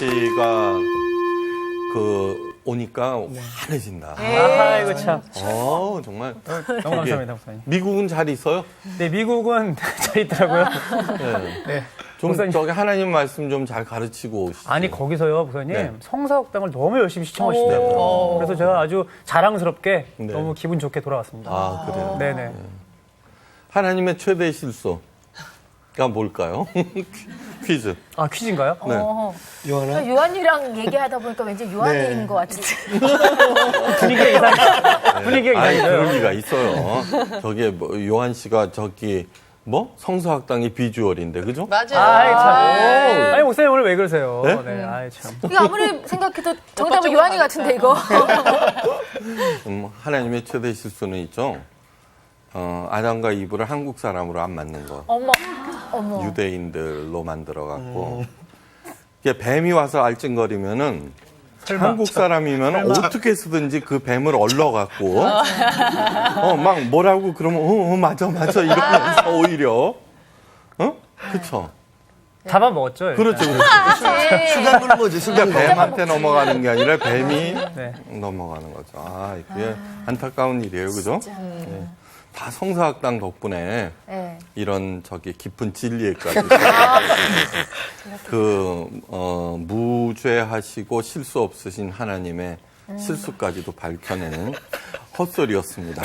씨가 오니까 환해진다. 아이고 참. 정말. 너무 감사합니다, 목사님. 미국은 잘 있어요? 네, 미국은 잘 있더라고요. 네. 네. 좀 목사님. 저기 하나님 말씀 좀 잘 가르치고 오시죠. 아니 거기서요, 목사님 네. 성사학당을 너무 열심히 시청하시더라고요. 그래서 제가 아주 자랑스럽게 네. 너무 기분 좋게 돌아왔습니다. 아, 그래요? 네네. 하나님의 최대 실수가 뭘까요? 퀴즈. 아 퀴즈인가요? 네. 요한아? 요한이랑 얘기하다 보니까 왠지 요한인 네. 것 같은데. 분위기가 이상. 분위기가 아니, 이상해요. 그럴 리가 있어요. 저기 요한 씨가 성서학당의 비주얼인데, 그죠? 맞아요. 아이 참. 아니 목사님 오늘 왜 그러세요? 네? 네, 아이 참. 이거 아무리 생각해도 정답은 요한이 같은데 이거. 하나님의 최대 실수는 있죠. 아담과 이브를 한국 사람으로 안 만든 거. 어머. 유대인들로 만들어갖고. 이게 뱀이 와서 알찡거리면은 한국 사람이면 어떻게 쓰든지 그 뱀을 얼러갖고 막 뭐라고 그러면 맞아 이러면서 오히려 그쵸? 잡아먹었죠. 일단. 그렇죠. 순간 굴는 거지, 순간 굴. 뱀한테 넘어가는 게 아니라 뱀이 네. 넘어가는 거죠. 그게 안타까운 일이에요, 그죠? 네. 다 성서학당 덕분에 네. 이런 깊은 진리에까지 무죄하시고 실수 없으신 하나님의 실수까지도 밝혀내는 헛소리였습니다.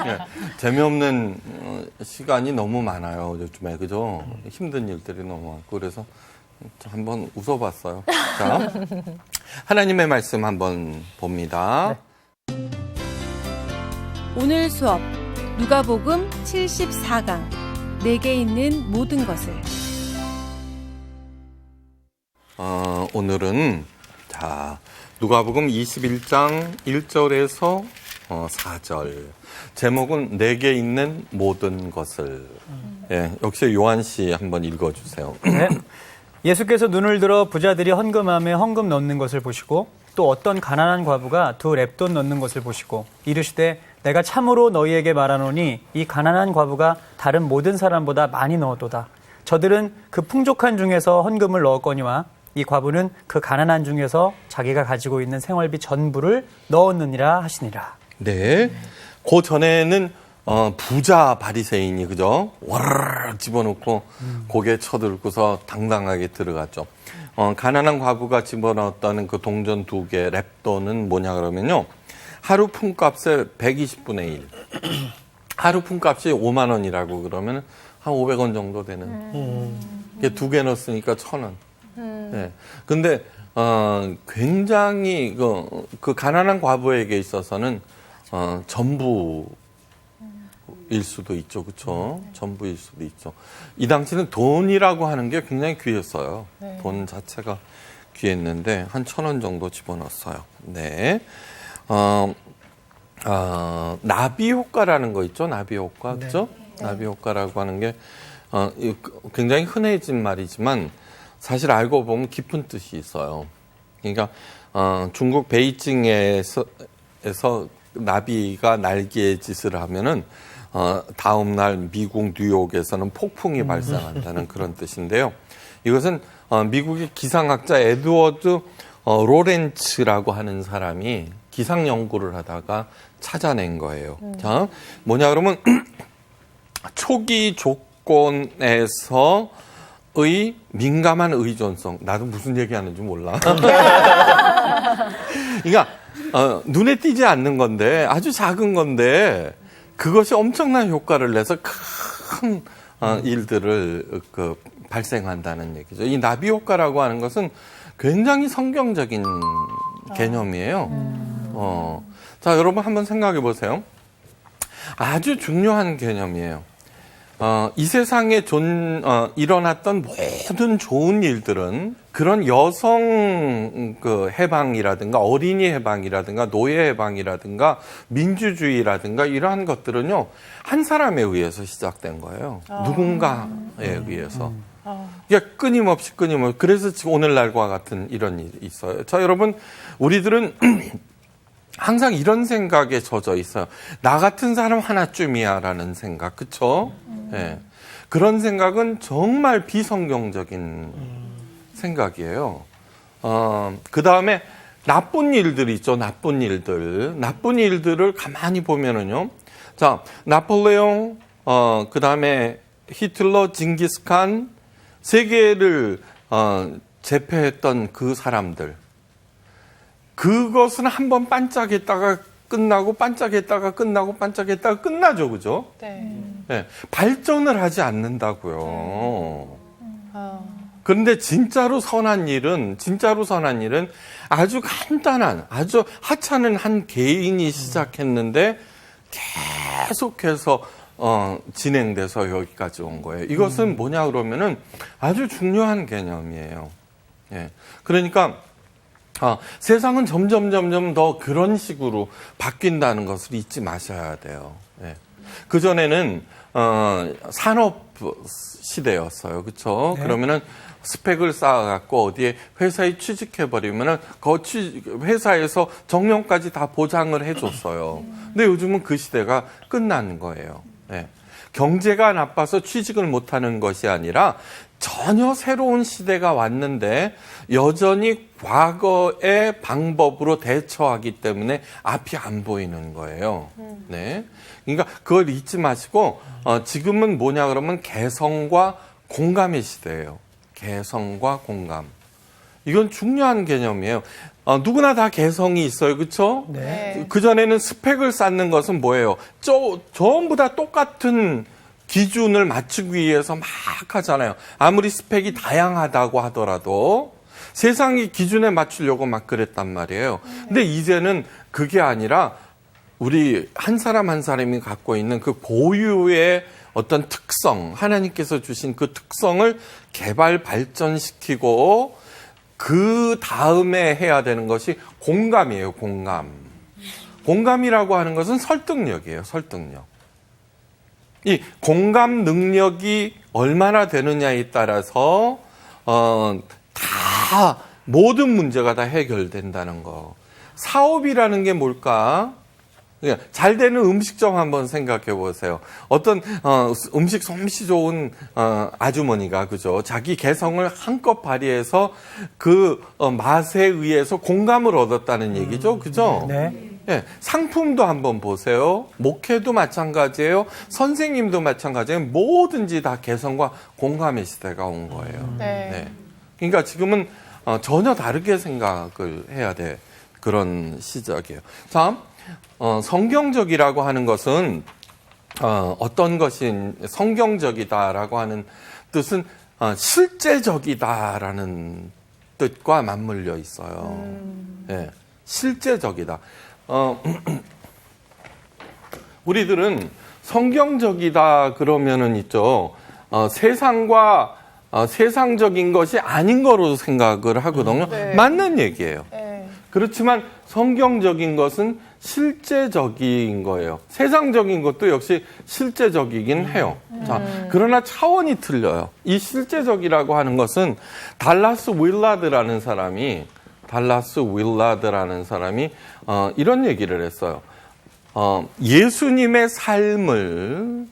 네, 재미없는 시간이 너무 많아요, 요즘에. 그죠? 힘든 일들이 너무 많고 그래서 한번 웃어봤어요. 자, 하나님의 말씀 한번 봅니다. 오늘 수업 누가복음 74강 내게 있는 모든 것을. 오늘은 누가복음 21장 1절에서 4절. 제목은 내게 있는 모든 것을. 예, 역시 요한 씨 한번 읽어주세요. 네. 예수께서 눈을 들어 부자들이 헌금함에 헌금 넣는 것을 보시고 또 어떤 가난한 과부가 2 렙돈 넣는 것을 보시고 이르시되 내가 참으로 너희에게 말하노니 이 가난한 과부가 다른 모든 사람보다 많이 넣었도다. 저들은 그 풍족한 중에서 헌금을 넣었거니와 이 과부는 그 가난한 중에서 자기가 가지고 있는 생활비 전부를 넣었느니라 하시니라. 네. 그 전에는 부자 바리새인이 그죠? 와르르 집어넣고 고개 쳐들고서 당당하게 들어갔죠. 가난한 과부가 집어넣었다는 그 동전 2개 렙돈은 뭐냐 그러면요. 하루 품값의 120분의 1. 하루 품값이 5만 원이라고 그러면 한 500원 정도 되는. 이게 2개 넣었으니까 1,000원. 네. 근데 굉장히 그 가난한 과부에게 있어서는 전부일 수도 있죠, 그렇죠? 전부일 수도 있죠. 이 당시는 돈이라고 하는 게 굉장히 귀했어요. 네. 돈 자체가 귀했는데 한 1,000원 정도 집어넣었어요. 네. 나비 효과라는 거 있죠, 나비 효과, 네. 그죠? 네. 나비 효과라고 하는 게 굉장히 흔해진 말이지만 사실 알고 보면 깊은 뜻이 있어요. 그러니까 중국 베이징에서 나비가 날개짓을 하면은 다음 날 미국 뉴욕에서는 폭풍이 발생한다는 그런 뜻인데요. 이것은 미국의 기상학자 에드워드 로렌츠라고 하는 사람이 기상 연구를 하다가 찾아낸 거예요. 자, 뭐냐 그러면 초기 조건에서 민감한 의존성. 나도 무슨 얘기하는지 몰라. 그러니까 눈에 띄지 않는 건데 아주 작은 건데 그것이 엄청난 효과를 내서 큰 일들을 발생한다는 얘기죠. 이 나비 효과라고 하는 것은 굉장히 성경적인 개념이에요. 자, 여러분 한번 생각해 보세요. 아주 중요한 개념이에요. 이 세상에 일어났던 모든 좋은 일들은 그런 여성 해방이라든가 어린이 해방이라든가 노예 해방이라든가 민주주의라든가 이러한 것들은요 한 사람에 의해서 시작된 거예요. 누군가에 의해서. 이게 끊임없이 그래서 지금 오늘날과 같은 이런 일이 있어요. 자, 여러분 우리들은 항상 이런 생각에 젖어 있어요. 나 같은 사람 하나쯤이야라는 생각, 그렇죠? 네. 그런 생각은 정말 비성경적인 생각이에요. 그 다음에 나쁜 일들 있죠. 나쁜 일들. 나쁜 일들을 가만히 보면은요. 자, 나폴레옹, 그 다음에 히틀러, 징기스칸, 세계를, 제패했던 그 사람들. 그것은 한번 반짝했다가 끝나고, 반짝했다가 끝나고, 반짝했다가 끝나죠. 그죠? 네. 네, 발전을 하지 않는다고요. 그런데 진짜로 선한 일은 아주 간단한, 아주 하찮은 한 개인이 시작했는데 계속해서 진행돼서 여기까지 온 거예요. 이것은 뭐냐 그러면은 아주 중요한 개념이에요. 예. 그러니까 세상은 점점 더 그런 식으로 바뀐다는 것을 잊지 마셔야 돼요. 예. 그전에는 산업 시대였어요. 그렇죠? 네. 그러면은 스펙을 쌓아갖고 어디에 회사에 취직해버리면은 그 회사에서 정년까지 다 보장을 해줬어요. 근데 요즘은 그 시대가 끝난 거예요. 예. 경제가 나빠서 취직을 못하는 것이 아니라 전혀 새로운 시대가 왔는데 여전히 과거의 방법으로 대처하기 때문에 앞이 안 보이는 거예요. 네. 그러니까 그걸 잊지 마시고 지금은 뭐냐 그러면 개성과 공감의 시대예요. 개성과 공감. 이건 중요한 개념이에요. 누구나 다 개성이 있어요. 그렇죠? 네. 그전에는 스펙을 쌓는 것은 뭐예요? 전부 다 똑같은 기준을 맞추기 위해서 막 하잖아요. 아무리 스펙이 다양하다고 하더라도 세상의 기준에 맞추려고 막 그랬단 말이에요. 근데 이제는 그게 아니라 우리 한 사람 한 사람이 갖고 있는 그 고유의 어떤 특성, 하나님께서 주신 그 특성을 개발, 발전시키고 그 다음에 해야 되는 것이 공감이에요, 공감. 공감이라고 하는 것은 설득력이에요, 설득력. 이 공감 능력이 얼마나 되느냐에 따라서 다 모든 문제가 다 해결된다는 거. 사업이라는 게 뭘까? 잘 되는 음식점 한번 생각해 보세요. 어떤 음식 솜씨 좋은 아주머니가 그죠? 자기 개성을 한껏 발휘해서 그 맛에 의해서 공감을 얻었다는 얘기죠, 그죠? 네. 예, 상품도 한번 보세요. 목회도 마찬가지예요. 선생님도 마찬가지예요. 뭐든지 다 개성과 공감의 시대가 온 거예요. 네. 그러니까 지금은 전혀 다르게 생각을 해야 돼. 그런 시작이에요. 자, 성경적이라고 하는 것은 어떤 것이 성경적이다라고 하는 뜻은 실제적이다라는 뜻과 맞물려 있어요. 예, 실제적이다. 우리들은 성경적이다 그러면은 있죠. 세상과 세상적인 것이 아닌 거로 생각을 하거든요. 네. 맞는 얘기예요. 네. 그렇지만 성경적인 것은 실제적인 거예요. 세상적인 것도 역시 실제적이긴 해요. 자, 그러나 차원이 틀려요. 이 실제적이라고 하는 것은 달라스 윌라드라는 사람이 이런 얘기를 했어요. 예수님의 삶을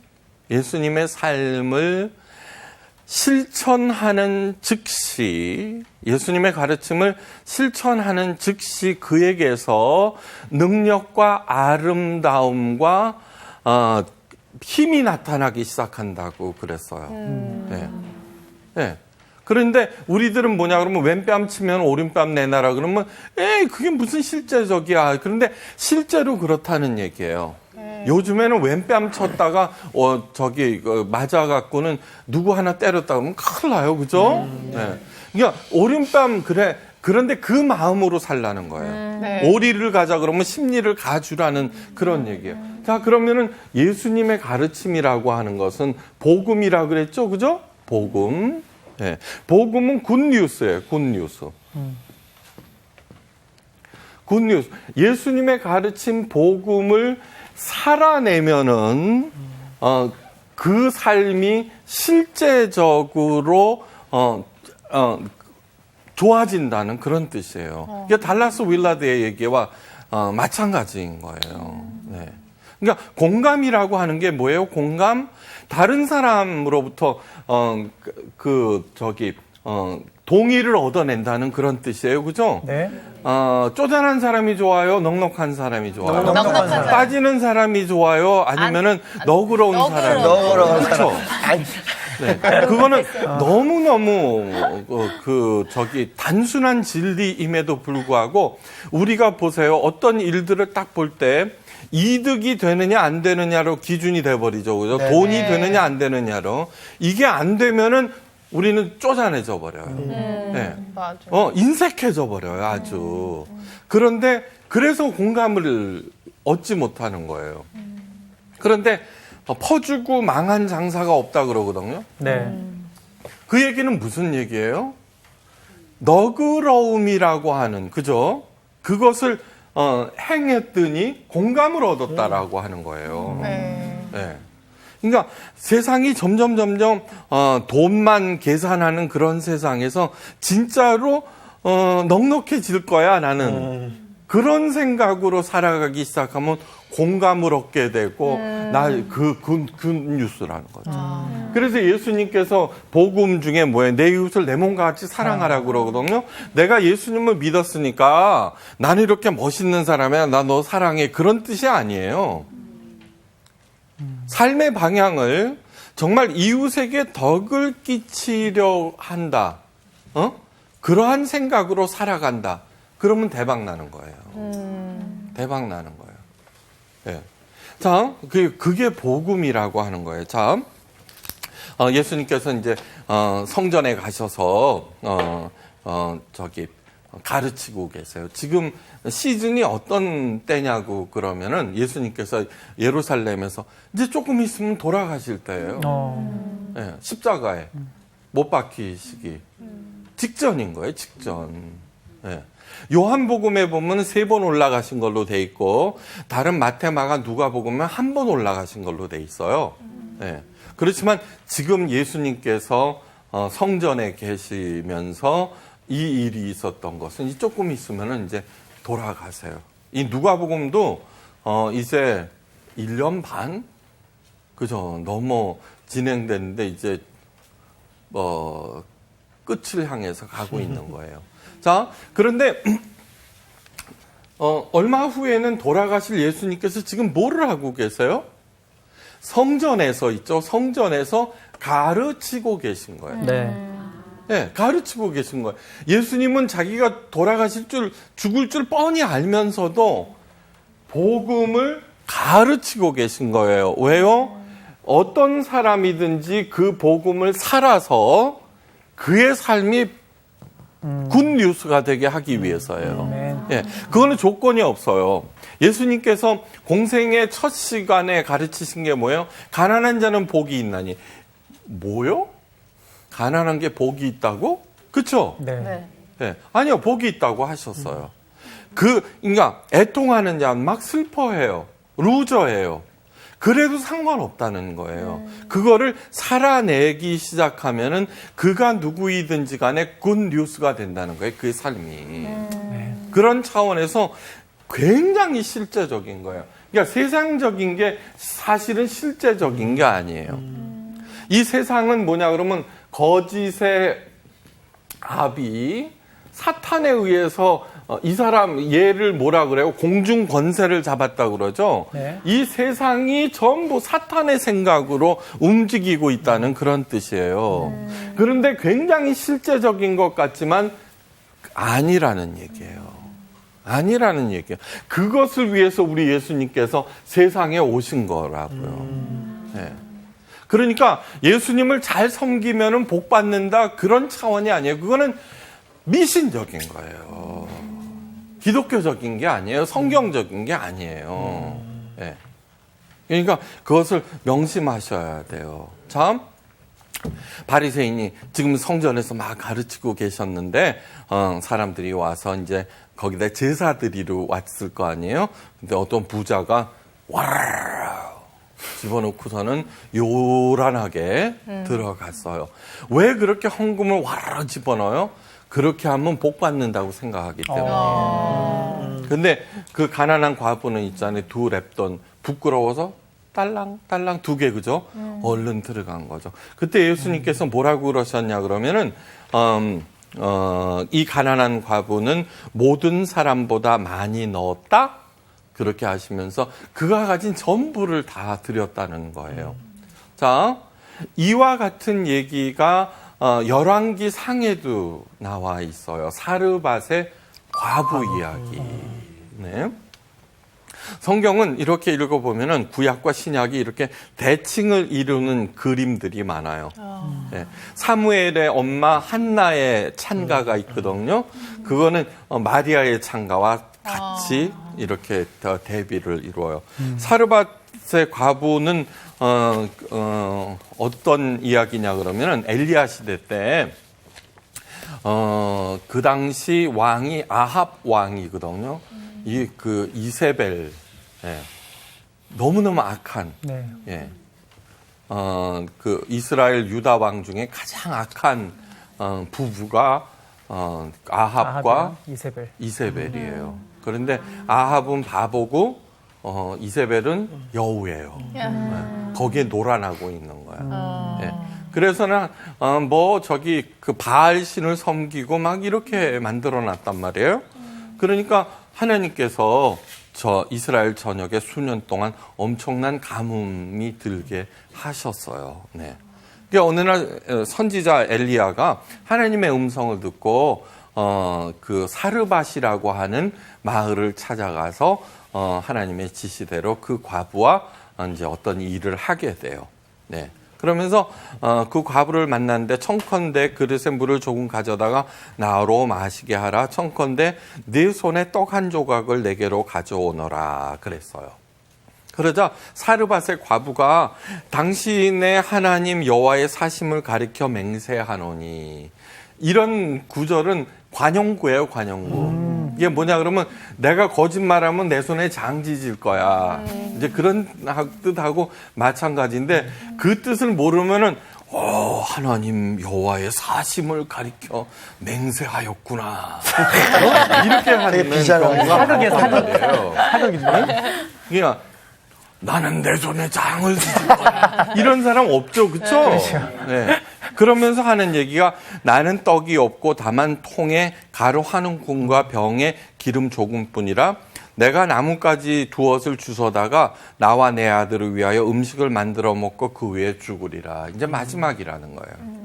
실천하는 즉시, 예수님의 가르침을 실천하는 즉시 그에게서 능력과 아름다움과 힘이 나타나기 시작한다고 그랬어요. 네. 네. 그런데 우리들은 뭐냐 그러면 왼뺨 치면 오른뺨 내놔라 그러면 에이 그게 무슨 실제적이야. 그런데 실제로 그렇다는 얘기예요. 요즘에는 왼뺨 쳤다가 맞아갖고는 누구 하나 때렸다 그러면 큰일 나요. 그죠? 네. 그러니까 오른뺨 그래. 그런데 그 마음으로 살라는 거예요. 네. 오리를 가자 그러면 십리를 가주라는 그런 얘기예요. 자, 그러면은 예수님의 가르침이라고 하는 것은 복음이라 그랬죠. 그죠? 복음. 네. 복음은 굿뉴스예요. 굿뉴스. 굿뉴스. 예수님의 가르침 복음을 살아내면은 그 삶이 실제적으로 좋아진다는 그런 뜻이에요. 이게 달라스 윌라드의 얘기와 마찬가지인 거예요. 네. 그러니까 공감이라고 하는 게 뭐예요? 공감? 다른 사람으로부터 동의를 얻어낸다는 그런 뜻이에요. 그죠? 네. 쪼잔한 사람이 좋아요? 넉넉한 사람이 좋아요? 넉넉한 사람. 빠지는 사람이 좋아요? 아니면은 너그러운 사람이 좋아요? 너그러운 그렇죠? 네. 그거는 너무너무 단순한 진리임에도 불구하고 우리가 보세요. 어떤 일들을 딱 볼 때 이득이 되느냐 안 되느냐로 기준이 돼버리죠. 그죠? 네. 돈이 되느냐 안 되느냐로. 이게 안 되면은 우리는 쪼잔해져 버려요. 네. 맞아. 인색해져 버려요, 아주. 그런데 그래서 공감을 얻지 못하는 거예요. 그런데 퍼주고 망한 장사가 없다 그러거든요. 네. 그 얘기는 무슨 얘기예요? 너그러움이라고 하는, 그죠? 그것을 행했더니 공감을 얻었다라고 하는 거예요. 네. 그러니까 세상이 점점 돈만 계산하는 그런 세상에서 진짜로 넉넉해질 거야 나는 그런 생각으로 살아가기 시작하면 공감을 얻게 되고 그 뉴스라는 거죠. 그래서 예수님께서 복음 중에 뭐예요? 내 이웃을 내 몸과 같이 사랑하라고 그러거든요. 내가 예수님을 믿었으니까 나는 이렇게 멋있는 사람이야. 나 너 사랑해. 그런 뜻이 아니에요. 삶의 방향을 정말 이웃에게 덕을 끼치려 한다. 그러한 생각으로 살아간다. 그러면 대박 나는 거예요. 대박 나는 거예요. 네. 자, 그게 복음이라고 하는 거예요. 자, 예수님께서 이제 성전에 가셔서 가르치고 계세요. 지금 시즌이 어떤 때냐고 그러면은 예수님께서 예루살렘에서 이제 조금 있으면 돌아가실 때예요. 네, 십자가에 못 박히시기 직전인 거예요. 직전. 네. 요한복음에 보면 3번 올라가신 걸로 돼 있고 다른 마태, 마가, 누가복음은 1번 올라가신 걸로 돼 있어요. 네. 그렇지만 지금 예수님께서 성전에 계시면서 이 일이 있었던 것은 조금 있으면은 이제 돌아가세요. 이 누가복음도 이제 1년 반 그죠 넘어 진행됐는데 이제 끝을 향해서 가고 있는 거예요. 자, 그런데 얼마 후에는 돌아가실 예수님께서 지금 뭐를 하고 계세요? 성전에서 있죠. 성전에서 가르치고 계신 거예요. 네. 네, 가르치고 계신 거예요. 예수님은 자기가 돌아가실 죽을 줄 뻔히 알면서도 복음을 가르치고 계신 거예요. 왜요? 어떤 사람이든지 그 복음을 살아서 그의 삶이 굿뉴스가 되게 하기 위해서예요. 예, 그거는 조건이 없어요. 예수님께서 공생의 첫 시간에 가르치신 게 뭐예요? 가난한 자는 복이 있나니. 뭐요? 가난한 게 복이 있다고? 그쵸? 네. 네. 아니요, 복이 있다고 하셨어요. 그러니까 애통하는 자 막 슬퍼해요. 루저해요. 그래도 상관없다는 거예요. 그거를 살아내기 시작하면은 그가 누구이든지 간에 굿 뉴스가 된다는 거예요. 그의 삶이. 그런 차원에서 굉장히 실제적인 거예요. 그러니까 세상적인 게 사실은 실제적인 게 아니에요. 이 세상은 뭐냐 그러면 거짓의 압이 사탄에 의해서 이 사람 얘를 뭐라 그래요? 공중 권세를 잡았다 그러죠. 네. 이 세상이 전부 사탄의 생각으로 움직이고 있다는 그런 뜻이에요. 그런데 굉장히 실제적인 것 같지만 아니라는 얘기예요. 아니라는 얘기예요. 그것을 위해서 우리 예수님께서 세상에 오신 거라고요. 네. 그러니까 예수님을 잘 섬기면은 복 받는다 그런 차원이 아니에요. 그거는 미신적인 거예요. 기독교적인 게 아니에요. 성경적인 게 아니에요. 네. 그러니까 그것을 명심하셔야 돼요. 참 바리새인이 지금 성전에서 막 가르치고 계셨는데 사람들이 와서 이제 거기다 제사 드리러 왔을 거 아니에요. 근데 어떤 부자가 와라 집어넣고서는 요란하게 들어갔어요. 왜 그렇게 헌금을 와라 집어넣어요? 그렇게 하면 복 받는다고 생각하기 때문에. 근데 그 가난한 과부는 있잖아요. 2렙돈 부끄러워서 딸랑 2개 그죠? 얼른 들어간 거죠. 그때 예수님께서 뭐라고 그러셨냐 그러면은 이 가난한 과부는 모든 사람보다 많이 넣었다? 그렇게 하시면서 그가 가진 전부를 다 드렸다는 거예요. 자, 이와 같은 얘기가 열왕기 상에도 나와 있어요. 사르밧의 과부 이야기. 네. 성경은 이렇게 읽어보면은 구약과 신약이 이렇게 대칭을 이루는 그림들이 많아요. 네. 사무엘의 엄마 한나의 찬가가 있거든요. 그거는 마리아의 찬가와 같이 이렇게 대비를 이루어요. 사르밧의 과부는 어떤 이야기냐 그러면은 엘리야 시대 때 그 당시 왕이 아합 왕이거든요. 그 이세벨, 예. 너무너무 악한, 네. 예. 그 이스라엘 유다 왕 중에 가장 악한 부부가 아합과 이세벨. 이세벨이에요. 그런데 아합은 바보고 이세벨은 여우예요. 예. 거기에 놀아나고 있는 거야. 예. 그래서는 그 바알 신을 섬기고 막 이렇게 만들어 놨단 말이에요. 그러니까 하나님께서 저 이스라엘 전역에 수년 동안 엄청난 가뭄이 들게 하셨어요. 네. 그러니까 어느 날 선지자 엘리야가 하나님의 음성을 듣고 그 사르밧이라고 하는 마을을 찾아가서 하나님의 지시대로 그 과부와 이제 어떤 일을 하게 돼요. 네. 그러면서 그 과부를 만났는데 청컨대 그릇에 물을 조금 가져다가 나로 마시게 하라. 청컨대 네 손에 떡 한 조각을 내게로 가져오너라 그랬어요. 그러자 사르밧의 과부가 당신의 하나님 여호와의 사심을 가리켜 맹세하노니, 이런 구절은 관용구예요, 관용구. 이게 뭐냐 그러면 내가 거짓말하면 내 손에 장지 질 거야. 이제 그런 뜻하고 마찬가지인데 그 뜻을 모르면은 하나님 여호와의 사심을 가리켜 맹세하였구나. 이렇게 하는 경우가 사극이에요. 그러니까 나는 내 손에 장을 지질 거야. 이런 사람 없죠, 그렇죠? 네. 그러면서 하는 얘기가 나는 떡이 없고 다만 통에 가루 한 움큼과 병에 기름 조금뿐이라 내가 나뭇가지 두엇을 주워다가 나와 내 아들을 위하여 음식을 만들어 먹고 그 후에 죽으리라. 이제 마지막이라는 거예요.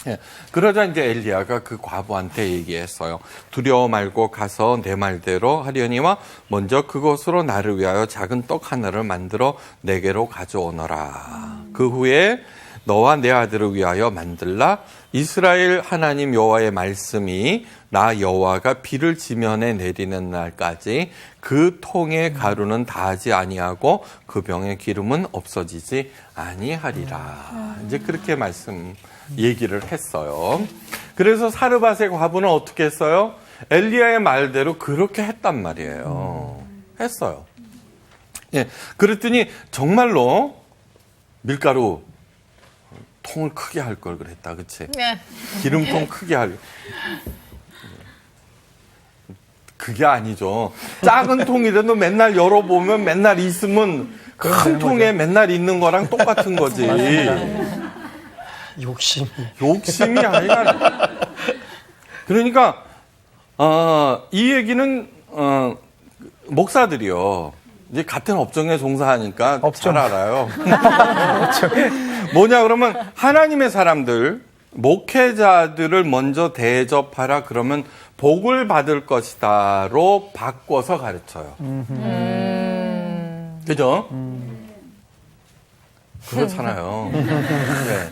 예. 그러자 이제 엘리야가 그 과부한테 얘기했어요. 두려워 말고 가서 내 말대로 하려니와 먼저 그것으로 나를 위하여 작은 떡 하나를 만들어 내게로 가져오너라. 그 후에 너와 내 아들을 위하여 만들라. 이스라엘 하나님 여호와의 말씀이 나 여호와가 비를 지면에 내리는 날까지 그 통의 가루는 다하지 아니하고 그 병의 기름은 없어지지 아니하리라. 이제 그렇게 얘기를 했어요. 그래서 사르밧의 과부는 어떻게 했어요? 엘리야의 말대로 그렇게 했단 말이에요. 했어요. 예. 그랬더니 정말로 밀가루 통을 크게 할 걸 그랬다, 그치? 네. 기름통 크게 그게 아니죠. 작은 통이라도 맨날 열어보면 맨날 있으면 큰 통에 맨날 있는 거랑 똑같은 거지. 욕심이 아니라. 그러니까 이 얘기는 목사들이요. 이제 같은 업종에 종사하니까 잘 알아요. 뭐냐 그러면 하나님의 사람들, 목회자들을 먼저 대접하라 그러면 복을 받을 것이다로 바꿔서 가르쳐요. 그죠? 그렇잖아요. 네.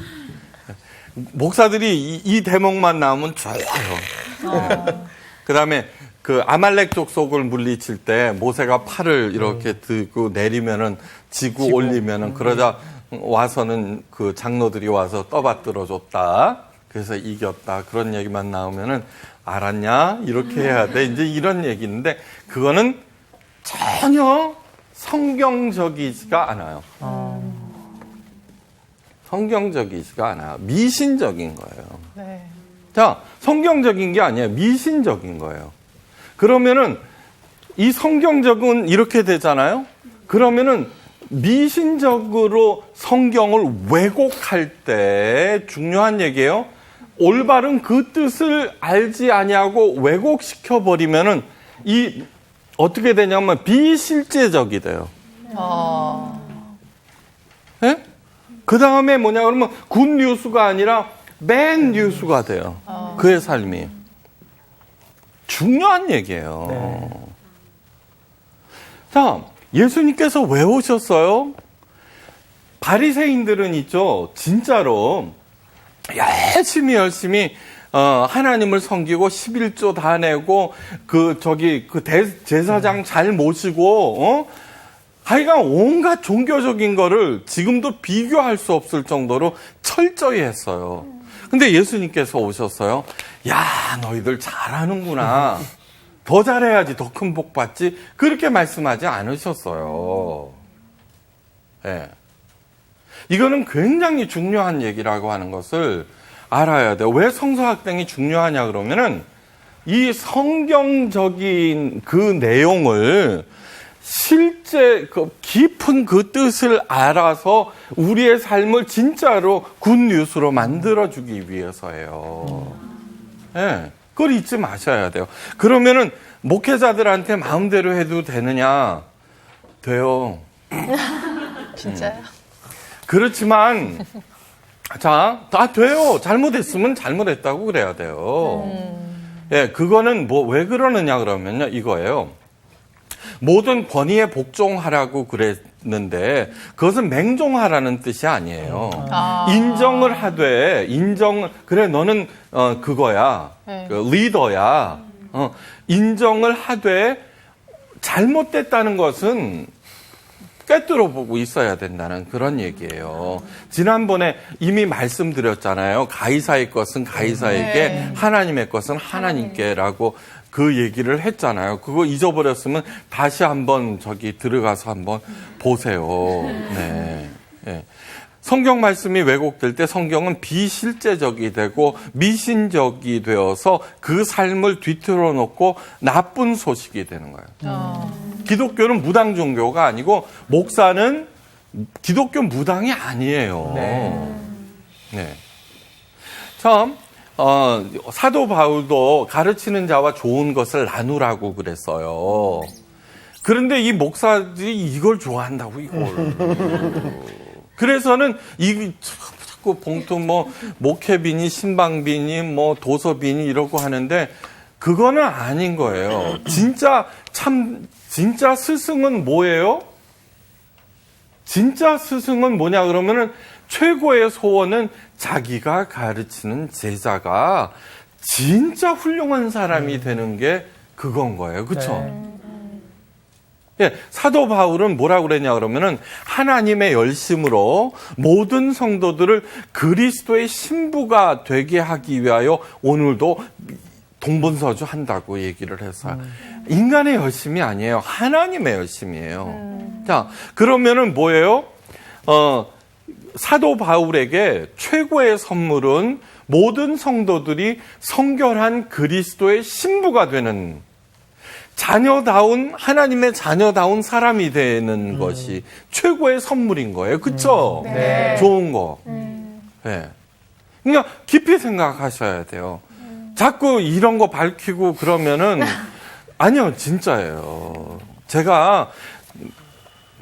목사들이 이 대목만 나오면 좋아요. 네. 그 다음에 그 아말렉 족속을 물리칠 때 모세가 팔을 이렇게 들고 내리면은 지고 올리면은 그러자 와서는 그 장로들이 와서 떠받들어 줬다. 그래서 이겼다. 그런 얘기만 나오면은 알았냐? 이렇게 해야 돼. 이제 이런 얘기인데 그거는 전혀 성경적이지가 않아요. 성경적이지가 않아요. 미신적인 거예요. 네. 자, 성경적인 게 아니에요. 미신적인 거예요. 그러면은 이 성경적은 이렇게 되잖아요. 그러면은 미신적으로 성경을 왜곡할 때 중요한 얘기예요. 올바른 그 뜻을 알지 아니하고 왜곡시켜 버리면은 이 어떻게 되냐면 비실제적이 돼요. 예? 그 다음에 뭐냐 그러면 굿 뉴스가 아니라 맨 뉴스가 돼요. 그의 삶이. 중요한 얘기예요. 네. 자, 예수님께서 왜 오셨어요? 바리새인들은 있죠. 진짜로 열심히 하나님을 섬기고 11조 다 내고 제사장 잘 모시고 하여간 온갖 종교적인 거를 지금도 비교할 수 없을 정도로 철저히 했어요. 근데 예수님께서 오셨어요. 야, 너희들 잘하는구나. 더 잘해야지 더 큰 복 받지. 그렇게 말씀하지 않으셨어요. 네. 이거는 굉장히 중요한 얘기라고 하는 것을 알아야 돼요. 왜 성서학당이 중요하냐 그러면은 이 성경적인 그 내용을 실제 깊은 그 뜻을 알아서 우리의 삶을 진짜로 굿뉴스로 만들어주기 위해서예요. 네, 그걸 잊지 마셔야 돼요. 그러면은 목회자들한테 마음대로 해도 되느냐? 돼요. 진짜요? 그렇지만 자, 다 돼요. 잘못했으면 잘못했다고 그래야 돼요. 예, 그거는 왜 그러느냐 그러면요, 이거예요. 모든 권위에 복종하라고 그랬는데 그것은 맹종하라는 뜻이 아니에요. 인정을 하되 그래 너는 그거야, 그 리더야. 인정을 하되 잘못됐다는 것은 꿰뚫어 보고 있어야 된다는 그런 얘기예요. 지난번에 이미 말씀드렸잖아요. 가이사의 것은 가이사에게, 하나님의 것은 하나님께라고 그 얘기를 했잖아요. 그거 잊어버렸으면 다시 한번 들어가서 한번 보세요. 네. 네. 성경 말씀이 왜곡될 때 성경은 비실제적이 되고 미신적이 되어서 그 삶을 뒤틀어 놓고 나쁜 소식이 되는 거예요. 기독교는 무당 종교가 아니고 목사는 기독교 무당이 아니에요. 네. 참 사도 바울도 가르치는 자와 좋은 것을 나누라고 그랬어요. 그런데 이 목사들이 이걸 좋아한다고 이걸. 그래서는 자꾸 봉투 목회비니 신방비니 도서비니 이러고 하는데 그거는 아닌 거예요. 진짜 스승은 뭐예요? 진짜 스승은 뭐냐 그러면은 최고의 소원은 자기가 가르치는 제자가 진짜 훌륭한 사람이 되는 게 그건 거예요. 그렇죠? 예, 사도 바울은 뭐라고 그랬냐 그러면은 하나님의 열심으로 모든 성도들을 그리스도의 신부가 되게 하기 위하여 오늘도 동분서주 한다고 얘기를 했어요. 인간의 열심이 아니에요. 하나님의 열심이에요. 자, 그러면은 뭐예요? 사도 바울에게 최고의 선물은 모든 성도들이 성결한 그리스도의 신부가 되는 하나님의 자녀다운 사람이 되는 것이 최고의 선물인 거예요. 그쵸? 네. 좋은 거. 네. 그러니까 깊이 생각하셔야 돼요. 자꾸 이런 거 밝히고 그러면은 아니요, 진짜예요. 제가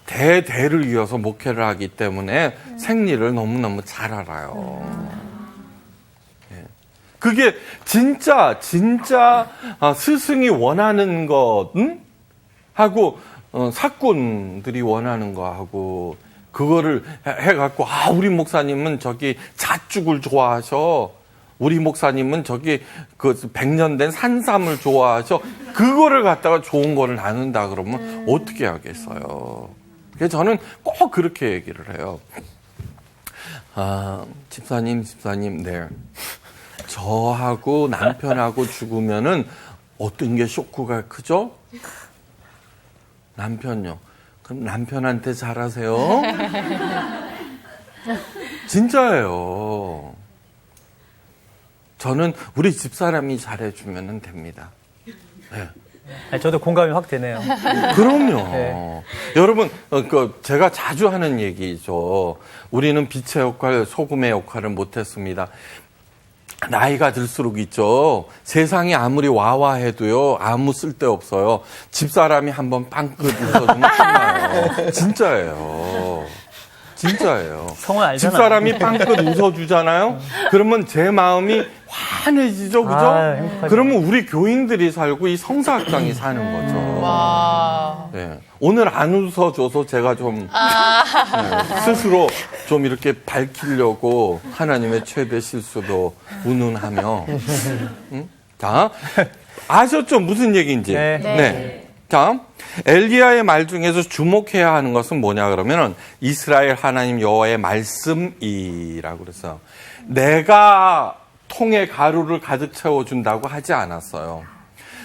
대를 이어서 목회를 하기 때문에 생리를 너무너무 잘 알아요. 예. 그게 진짜 스승이 원하는 것 하고 사꾼들이 원하는 거하고 그거를 해갖고 우리 목사님은 잣죽을 좋아하셔. 우리 목사님은 그 100년 된 산삼을 좋아하셔. 그거를 갖다가 좋은 거를 나눈다 그러면 어떻게 하겠어요. 그래서 저는 꼭 그렇게 얘기를 해요. 집사님, 네. 저하고 남편하고 죽으면은 어떤 게 쇼크가 크죠? 남편요. 그럼 남편한테 잘하세요. 진짜예요. 저는 우리 집사람이 잘해주면 됩니다. 네. 저도 공감이 확 되네요. 그럼요. 네. 여러분, 제가 자주 하는 얘기죠. 우리는 빛의 역할, 소금의 역할을 못했습니다. 나이가 들수록 있죠. 세상이 아무리 와와해도요, 아무 쓸데없어요. 집사람이 한번 빵긋 웃어주면 끝나요. 진짜예요. 진짜예요. 성은 알잖아. 집사람이 빵긋 웃어주잖아요. 그러면 제 마음이 환해지죠, 그죠? 아, 행복하죠. 그러면 우리 교인들이 살고 이 성사학당이 사는 거죠. 와. 네. 오늘 안 웃어줘서 제가 좀 네, 스스로 좀 이렇게 밝히려고 하나님의 최대 실수도 운운하며. 자, 아셨죠? 무슨 얘기인지. 네. 자, 엘리야의 말 중에서 주목해야 하는 것은 뭐냐 그러면은 이스라엘 하나님 여호와의 말씀이라고 그래서 내가 통에 가루를 가득 채워준다고 하지 않았어요.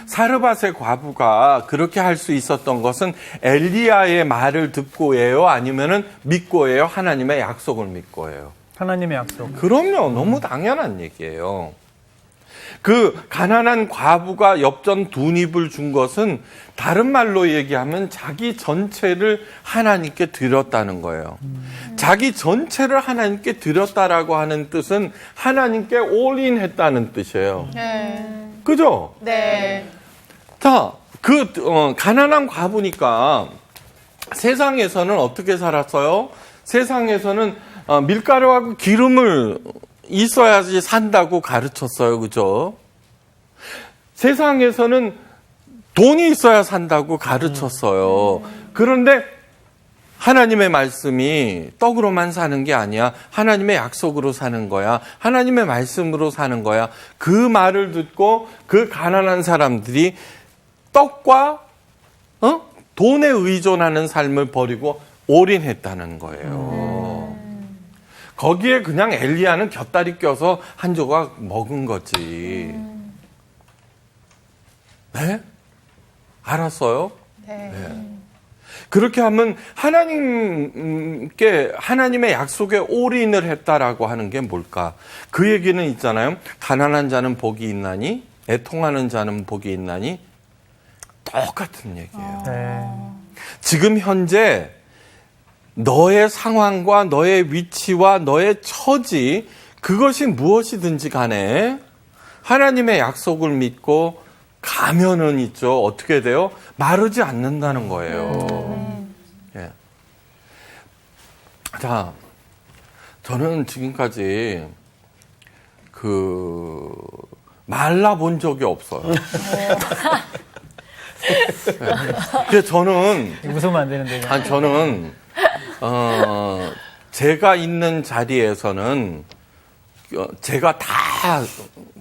사르밧의 과부가 그렇게 할 수 있었던 것은 엘리야의 말을 듣고예요? 아니면은 믿고예요? 하나님의 약속을 믿고예요? 하나님의 약속. 그럼요. 너무 당연한 얘기예요. 그 가난한 과부가 엽전 2닙을 준 것은 다른 말로 얘기하면 자기 전체를 하나님께 드렸다는 거예요. 자기 전체를 하나님께 드렸다라고 하는 뜻은 하나님께 올인 했다는 뜻이에요. 네. 그죠? 네. 자, 가난한 과부니까 세상에서는 어떻게 살았어요? 세상에서는 밀가루하고 기름을 있어야지 산다고 가르쳤어요. 그죠? 세상에서는 돈이 있어야 산다고 가르쳤어요. 그런데 하나님의 말씀이 떡으로만 사는 게 아니야. 하나님의 약속으로 사는 거야. 하나님의 말씀으로 사는 거야. 그 말을 듣고 그 가난한 사람들이 떡과 돈에 의존하는 삶을 버리고 올인했다는 거예요. 거기에 그냥 엘리야는 곁다리 껴서 한 조각 먹은 거지. 네? 알았어요? 네. 그렇게 하면 하나님의 약속에 올인을 했다라고 하는 게 뭘까? 그 얘기는 있잖아요. 가난한 자는 복이 있나니, 애통하는 자는 복이 있나니, 똑같은 얘기예요. 네. 지금 현재 너의 상황과 너의 위치와 너의 처지, 그것이 무엇이든지 간에 하나님의 약속을 믿고 가면은 있죠. 어떻게 돼요? 마르지 않는다는 거예요. 예. 자, 저는 지금까지 말라본 적이 없어요. 그래서 저는 웃으면 안 되는데. 저는 제가 있는 자리에서는 제가 다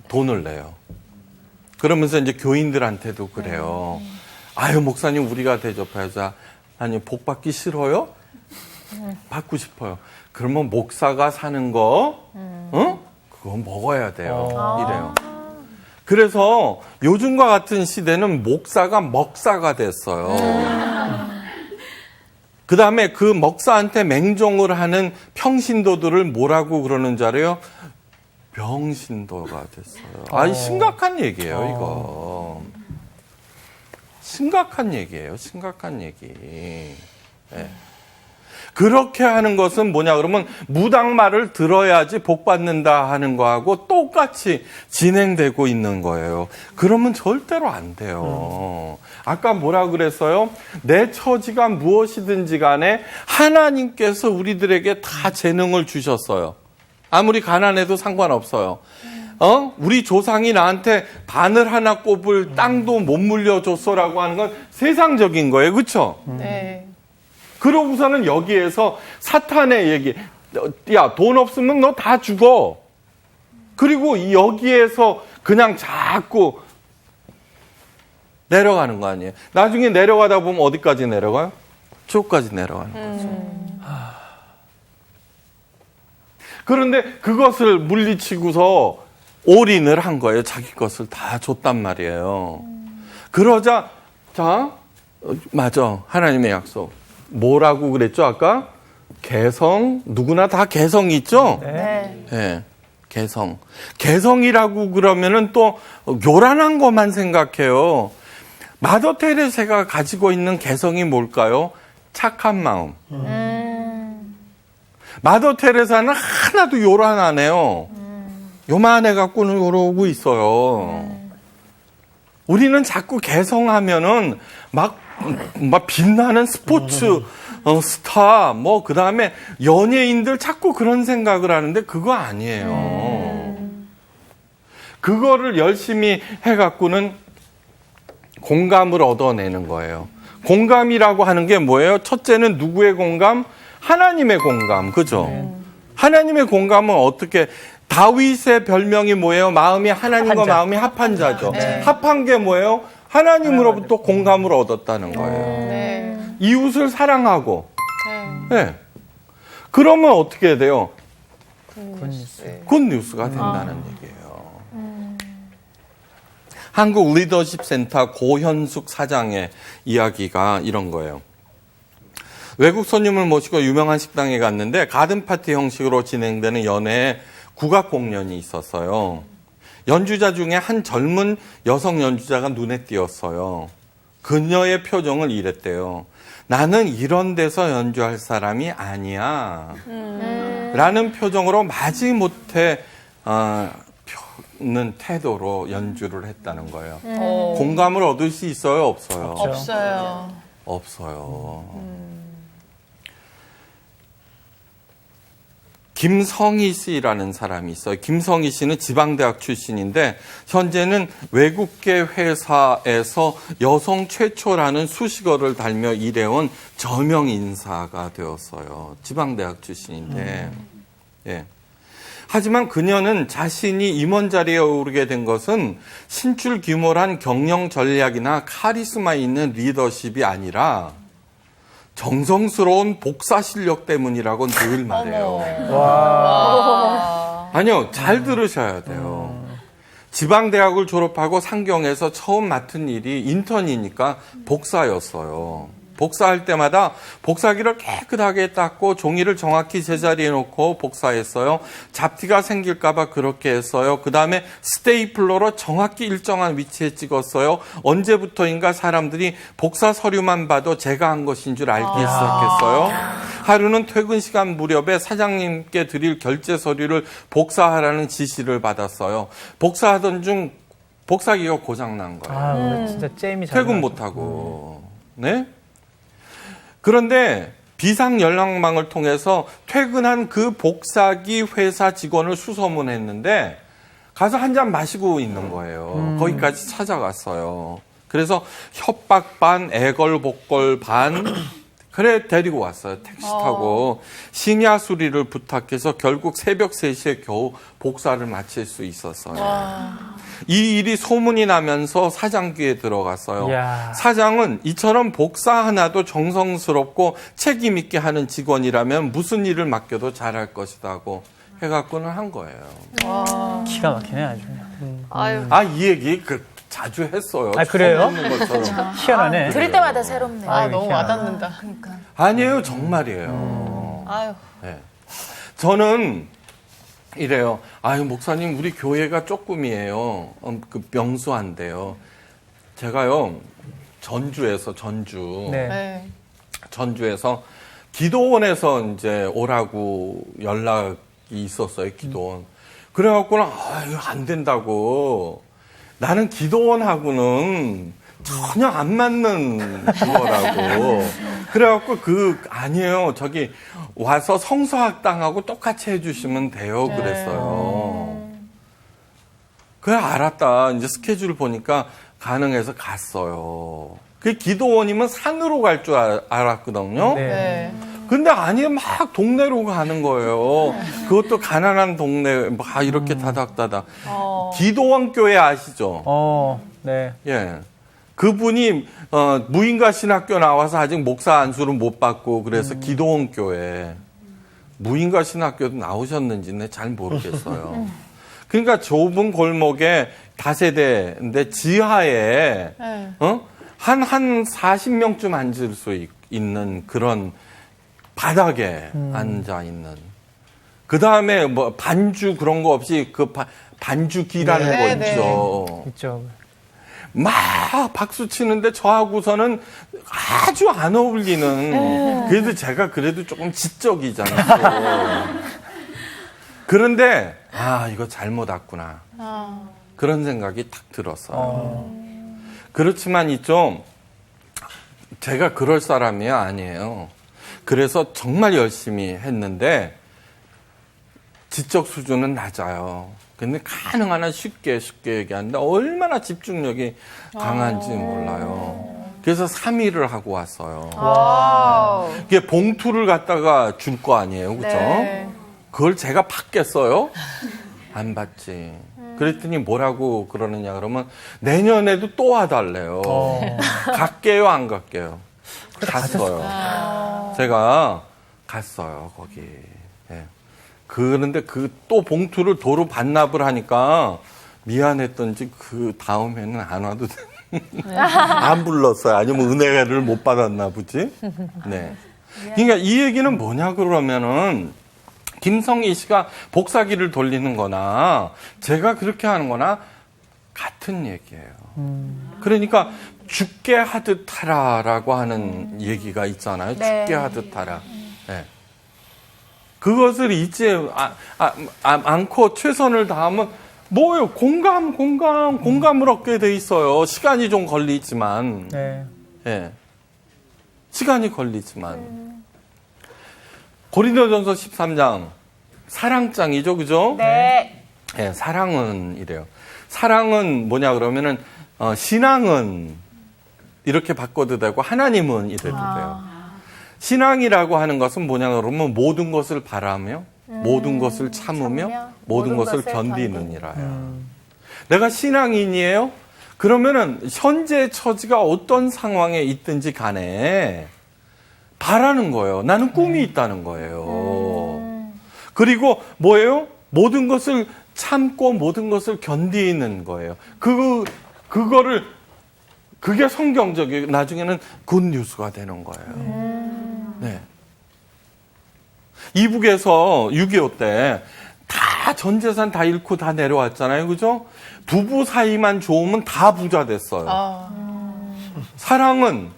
돈을 내요. 그러면서 이제 교인들한테도 그래요. 아유, 목사님, 우리가 대접하자. 아니, 복 받기 싫어요? 받고 싶어요. 그러면 목사가 사는 거, 그거 먹어야 돼요. 이래요. 그래서 요즘과 같은 시대는 목사가 먹사가 됐어요. 그 다음에 그 먹사한테 맹종을 하는 평신도들을 뭐라고 그러는 줄 알아요? 병신도가 됐어요. 심각한 얘기예요, 이거. 심각한 얘기예요, 심각한 얘기. 네. 그렇게 하는 것은 뭐냐 그러면 무당말을 들어야지 복 받는다 하는 거하고 똑같이 진행되고 있는 거예요. 그러면 절대로 안 돼요. 아까 뭐라 그랬어요? 내 처지가 무엇이든지 간에 하나님께서 우리들에게 다 재능을 주셨어요. 아무리 가난해도 상관없어요. 우리 조상이 나한테 바늘 하나 꼽을 땅도 못 물려줬어라고 하는 건 세상적인 거예요. 그렇죠? 네. 그러고서는 여기에서 사탄의 얘기, 야, 돈 없으면 너 다 죽어. 그리고 여기에서 그냥 자꾸 내려가는 거 아니에요. 나중에 내려가다 보면 어디까지 내려가요? 지옥까지 내려가는 거죠. 그런데 그것을 물리치고서 올인을 한 거예요. 자기 것을 다 줬단 말이에요. 그러자, 자, 맞아. 하나님의 약속. 뭐라고 그랬죠, 아까? 개성, 누구나 다 개성이 있죠? 네. 네, 개성. 개성이라고 그러면은 또 요란한 것만 생각해요. 마더 테레사가 가지고 있는 개성이 뭘까요? 착한 마음. 마더 테레사는 하나도 요란하네요. 요만해 갖고는 그러고 있어요. 우리는 자꾸 개성하면은 막 빛나는 스포츠 스타, 그 다음에 연예인들 자꾸 그런 생각을 하는데 그거 아니에요. 그거를 열심히 해갖고는 공감을 얻어내는 거예요. 공감이라고 하는 게 뭐예요? 첫째는 누구의 공감? 하나님의 공감. 그죠? 하나님의 공감은 어떻게, 다윗의 별명이 뭐예요? 마음이 하나님과 합한 자. 마음이 합한 자죠. 합한 게 뭐예요? 하나님으로부터 공감을 얻었다는 거예요. 네. 이웃을 사랑하고. 네. 네. 그러면 어떻게 돼요? 굿뉴스. 굿뉴스가 된다는 얘기예요. 한국 리더십 센터 고현숙 사장의 이야기가 이런 거예요. 외국 손님을 모시고 유명한 식당에 갔는데 가든 파티 형식으로 진행되는 연회에 국악 공연이 있었어요. 연주자 중에 한 젊은 여성 연주자가 눈에 띄었어요. 그녀의 표정을 이랬대요. 나는 이런 데서 연주할 사람이 아니야. 라는 표정으로 마지못해 는 태도로 연주를 했다는 거예요. 공감을 얻을 수 있어요? 없어요? 없어요. 없어요. 김성희 씨라는 사람이 있어요. 김성희 씨는 지방대학 출신인데 현재는 외국계 회사에서 여성 최초라는 수식어를 달며 일해온 저명 인사가 되었어요. 지방대학 출신인데. 예. 하지만 그녀는 자신이 임원 자리에 오르게 된 것은 신출귀몰한 경영 전략이나 카리스마 있는 리더십이 아니라 정성스러운 복사 실력 때문이라고 늘 말해요. 아니요, 잘 들으셔야 돼요. 지방대학을 졸업하고 상경에서 처음 맡은 일이 인턴이니까 복사였어요. 복사할 때마다 복사기를 깨끗하게 닦고 종이를 정확히 제자리에 놓고 복사했어요. 잡티가 생길까봐 그렇게 했어요. 그 다음에 스테이플러로 정확히 일정한 위치에 찍었어요. 언제부터인가 사람들이 복사 서류만 봐도 제가 한 것인 줄 알기 시작했어요. 하루는 퇴근 시간 무렵에 사장님께 드릴 결제 서류를 복사하라는 지시를 받았어요. 복사하던 중 복사기가 고장난 거예요. 진짜 잼이 잘 퇴근 나죠. 못하고. 네? 그런데 비상 연락망을 통해서 퇴근한 그 복사기 회사 직원을 수소문했는데 가서 한 잔 마시고 있는 거예요. 거기까지 찾아갔어요. 그래서 협박 반, 애걸복걸 반, 그래 데리고 왔어요. 택시 타고 심야 수리를 부탁해서 결국 새벽 3시에 겨우 복사를 마칠 수 있었어요. 이 일이 소문이 나면서 사장 귀에 들어갔어요. 이야. 사장은 이처럼 복사 하나도 정성스럽고 책임 있게 하는 직원이라면 무슨 일을 맡겨도 잘할 것이라고 해갖고는 한 거예요. 기가 막히네 아주. 아유. 이 얘기 자주 했어요. 아, 그래요? 처음 듣는 것처럼. 희한하네. 들을 때마다 새롭네. 아, 아유, 너무 희한하다. 와닿는다. 아니에요, 정말이에요. 아유. 네. 저는 이래요. 목사님, 우리 교회가 조금이에요. 명수한데요. 제가요, 전주. 네. 네. 전주에서 기도원에서 이제 오라고 연락이 있었어요, 기도원. 그래갖고는, 이거 안 된다고. 나는 기도원하고는 전혀 안 맞는 그거라고. 그래갖고 아니에요. 저기 와서 성서학당하고 똑같이 해주시면 돼요. 그랬어요. 그래, 알았다. 이제 스케줄 보니까 가능해서 갔어요. 그 기도원이면 산으로 갈 줄 알았거든요. 네. 네. 근데 아니, 막 동네로 가는 거예요. 그것도 가난한 동네, 막 이렇게 다닥다닥. 기도원 교회 아시죠? 네. 예. 그분이 무인가 신학교 나와서 아직 목사 안수를 못 받고 그래서 기도원 교회 무인가 신학교도 나오셨는지는 잘 모르겠어요. 그러니까 좁은 골목에 다세대인데 지하에 네. 한 40명쯤 앉을 수 있는 그런 바닥에 앉아 있는. 그 다음에 반주 그런 거 없이 반주기라는 네, 거 네. 있죠. 있죠. 막 박수 치는데 저하고서는 아주 안 어울리는. 그래도 제가 조금 지적이잖아요. 그런데 아, 이거 잘못 왔구나. 아. 그런 생각이 탁 들었어요. 그렇지만 제가 그럴 사람이 아니에요. 그래서 정말 열심히 했는데 지적 수준은 낮아요. 근데 가능한 한 쉽게 얘기하는데 얼마나 집중력이 강한지 몰라요. 그래서 3일을 하고 왔어요. 와우. 이게 봉투를 갖다가 줄 거 아니에요. 그죠? 네. 그걸 제가 받겠어요? 안 받지. 그랬더니 뭐라고 그러느냐 그러면 내년에도 또 와달래요. 갈게요, 안 갈게요? 갔어요. 제가 갔어요, 거기. 예. 그런데 또 봉투를 도로 반납을 하니까 미안했던지 그 다음에는 안 와도 안 불렀어요. 아니면 은혜를 못 받았나 보지. 네. 그러니까 이 얘기는 뭐냐 그러면은 김성희 씨가 복사기를 돌리는 거나 제가 그렇게 하는 거나 같은 얘기예요. 그러니까 죽게 하듯 하라라고 하는 얘기가 있잖아요. 네. 죽게 하듯 하라. 네. 그것을 잊지 않고 최선을 다하면 뭐예요? 공감을 얻게 돼 있어요. 시간이 좀 걸리지만. 네. 예. 시간이 걸리지만. 고린도전서 13장 사랑장이죠, 그죠? 네. 예, 사랑은 이래요. 사랑은 뭐냐 그러면은 신앙은 이렇게 바꿔도 되고 하나님은 이래도 돼요. 신앙이라고 하는 것은 뭐냐 그러면 모든 것을 바라며 모든 것을 참으며 모든 것을 견디느니라요. 내가 신앙인이에요? 그러면은 현재 처지가 어떤 상황에 있든지 간에 바라는 거예요. 나는 꿈이 있다는 거예요. 그리고 뭐예요? 모든 것을 참고 모든 것을 견디는 거예요. 그게 성경적이고 나중에는 굿뉴스가 되는 거예요. 네. 이북에서 6.25 때 다 전 재산 다 잃고 다 내려왔잖아요. 그죠? 부부 사이만 좋으면 다 부자 됐어요. 사랑은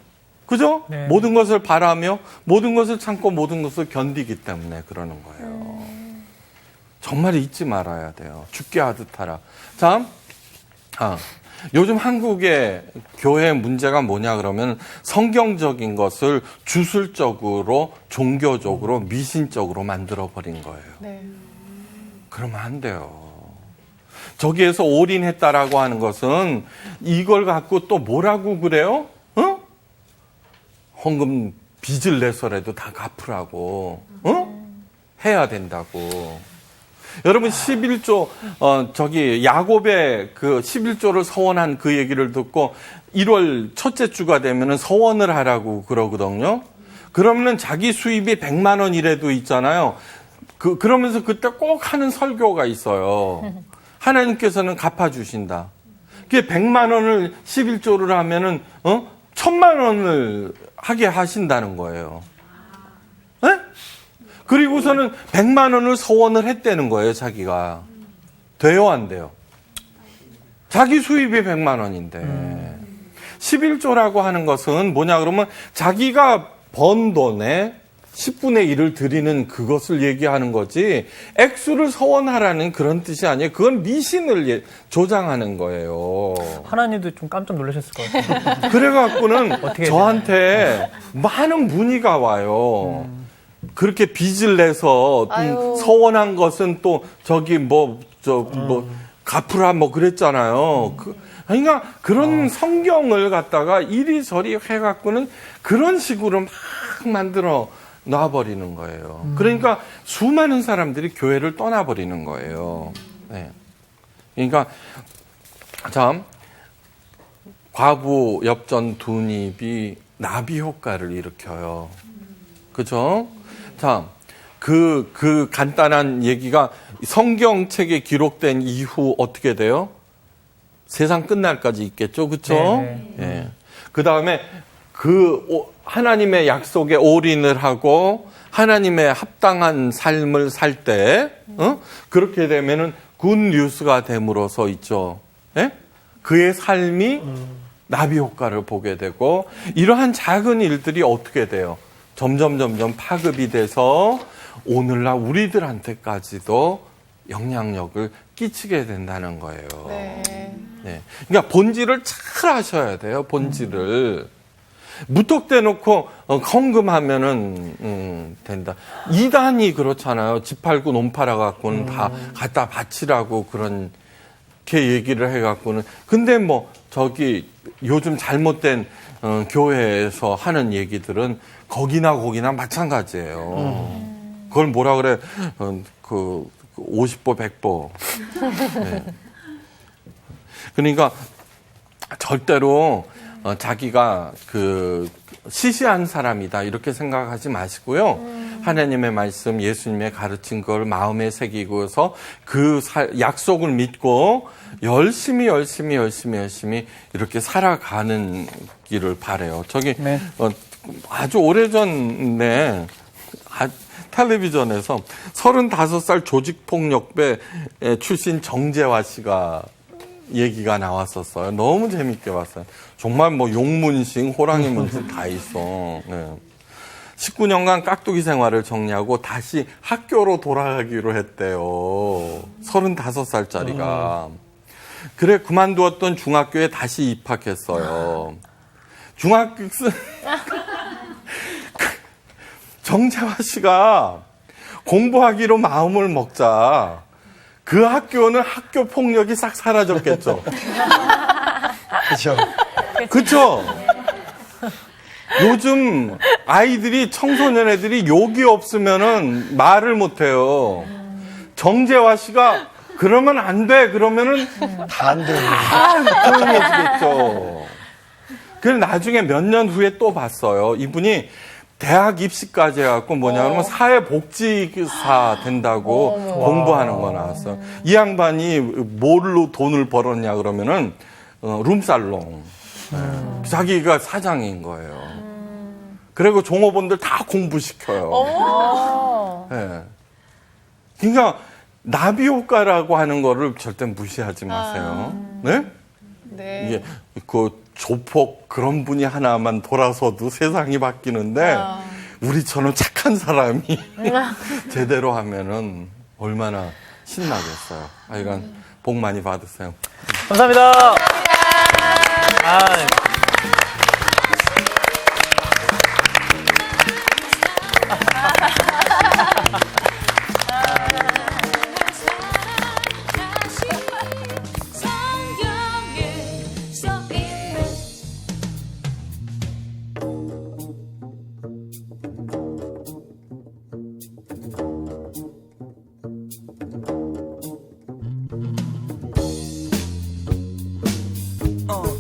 그죠? 네. 모든 것을 바라며 모든 것을 참고 모든 것을 견디기 때문에 그러는 거예요. 정말 잊지 말아야 돼요. 죽게 하듯 하라. 자, 요즘 한국의 교회 문제가 뭐냐 그러면 성경적인 것을 주술적으로 종교적으로 미신적으로 만들어버린 거예요. 네. 그러면 안 돼요. 저기에서 올인했다라고 하는 것은 이걸 갖고 또 뭐라고 그래요? 헌금 빚을 내서라도 다 갚으라고 해야 된다고. 여러분 11조 야곱의 그 11조를 서원한 그 얘기를 듣고 1월 첫째 주가 되면은 서원을 하라고 그러거든요. 그러면은 자기 수입이 100만 원이라도 있잖아요. 그러면서 그때 꼭 하는 설교가 있어요. 하나님께서는 갚아 주신다. 그게 100만 원을 11조를 하면은 1000만 원을 하게 하신다는 거예요. 네? 그리고서는 100만 원을 서원을 했다는 거예요, 자기가. 돼요, 안 돼요? 자기 수입이 100만 원인데. 11조라고 하는 것은 뭐냐 그러면 자기가 번 돈의 10분의 1을 드리는 그것을 얘기하는 거지 액수를 서원하라는 그런 뜻이 아니에요. 그건 미신을 조장하는 거예요. 하나님도 좀 깜짝 놀라셨을 것 같아요. 그래갖고는 어떻게 저한테 많은 문의가 와요. 그렇게 빚을 내서 아유. 서원한 것은 또 갚으라 그랬잖아요. 그러니까 그런 성경을 갖다가 이리저리 해갖고는 그런 식으로 막 만들어 놔버리는 거예요. 그러니까 수많은 사람들이 교회를 떠나버리는 거예요. 네. 그러니까 참 과부 엽전 두닙이 나비 효과를 일으켜요. 그죠? 자, 그 간단한 얘기가 성경책에 기록된 이후 어떻게 돼요? 세상 끝날까지 있겠죠, 그렇죠? 네. 예. 그 다음에 하나님의 약속에 올인을 하고 하나님의 합당한 삶을 살 때, 그렇게 되면은 굿 뉴스가 됨으로써 있죠. 예? 그의 삶이 나비 효과를 보게 되고 이러한 작은 일들이 어떻게 돼요? 점점 파급이 돼서 오늘날 우리들한테까지도 영향력을 끼치게 된다는 거예요. 네. 네. 그러니까 본질을 잘 아셔야 돼요. 본질을. 무턱대놓고 헌금하면은 된다. 이단이 그렇잖아요. 집 팔고 논 팔아갖고는 다 갖다 바치라고 그렇게 얘기를 해갖고는. 근데 뭐 저기 요즘 잘못된 교회에서 하는 얘기들은 거기나 마찬가지예요. 그걸 뭐라 그래? 50보 100보. 네. 그러니까 절대로 자기가 시시한 사람이다 이렇게 생각하지 마시고요. 하나님의 말씀, 예수님의 가르친 걸 마음에 새기고서 그 약속을 믿고 열심히 이렇게 살아가는 길을 바래요. 저기 네. 아주 오래전에 텔레비전에서 35살 조직폭력배 출신 정재화 씨가 얘기가 나왔었어요. 너무 재밌게 봤어요. 정말 뭐 용문신, 호랑이 문신 다 있어. 네. 19년간 깍두기 생활을 정리하고 다시 학교로 돌아가기로 했대요. 35살짜리가. 그래 그만두었던 중학교에 다시 입학했어요. 중학교 정재화 씨가 공부하기로 마음을 먹자 그 학교는 학교 폭력이 싹 사라졌겠죠. 그렇죠. 그렇죠. 요즘 아이들이 청소년 애들이 욕이 없으면은 말을 못 해요. 정재화 씨가 그러면 안 돼. 그러면은 다 안 돼요. 조용해지겠죠. 그래서 나중에 몇 년 후에 또 봤어요. 이분이 대학 입시까지 해갖고 뭐냐면 사회복지사 된다고 공부하는 거 나왔어요. 이 양반이 뭘로 돈을 벌었냐 그러면은 룸살롱. 자기가 사장인 거예요. 그리고 종업원들 다 공부시켜요. 네. 그러니까 나비 효과라고 하는 거를 절대 무시하지 마세요. 네? 네. 이게 조폭 그런 분이 하나만 돌아서도 세상이 바뀌는데 우리처럼 착한 사람이 제대로 하면은 얼마나 신나겠어요. 이건 복 많이 받으세요. 감사합니다.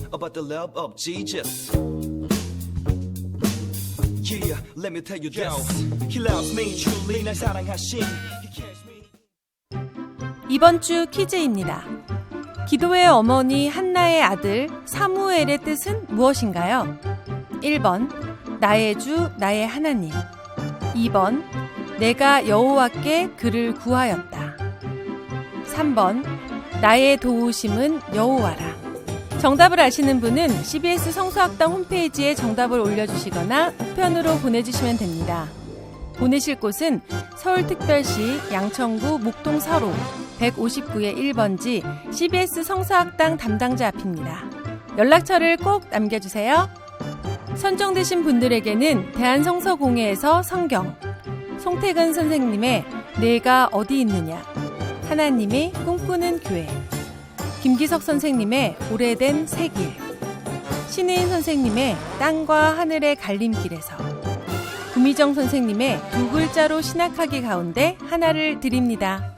About the love of Jesus. Yeah, let me tell you this. He loves me truly. 날 사랑하신. He cares me. 이번 주 퀴즈입니다. 기도의 어머니 한나의 아들 사무엘의 뜻은 무엇인가요? 1번 나의 주 나의 하나님. 2번 내가 여호와께 그를 구하였다. 3번 나의 도우심은 여호와라. 정답을 아시는 분은 CBS 성서학당 홈페이지에 정답을 올려주시거나 우편으로 보내주시면 됩니다. 보내실 곳은 서울특별시 양천구 목동 서로 159의 1번지 CBS 성서학당 담당자 앞입니다. 연락처를 꼭 남겨주세요. 선정되신 분들에게는 대한성서공회에서 성경, 송태근 선생님의 내가 어디 있느냐, 하나님의 꿈꾸는 교회, 김기석 선생님의 오래된 새길, 신혜인 선생님의 땅과 하늘의 갈림길에서, 구미정 선생님의 두 글자로 신학하기 가운데 하나를 드립니다.